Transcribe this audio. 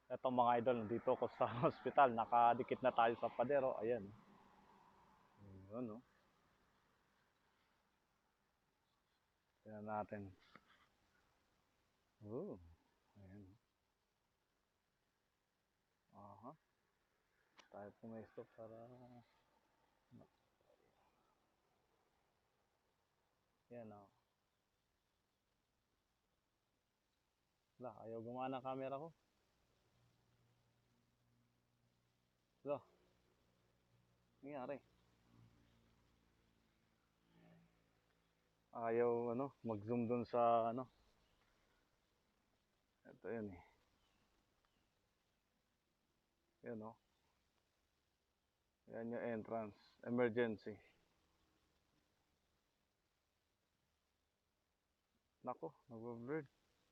Eto mga idol, nandito ko sa hospital. Nakadikit na tayo sa padero. Ayan. Ayun, no? Tingnan natin. Oh, ayan. Aha. Tayo pumesto para... Yan, oh. Wala, ayaw gumana ang camera ko. Wala, nangyari. Ayaw, mag-zoom dun sa, ito yun eh. Yan, oh. Yan yung entrance. Emergency. Nako, nag-blurred.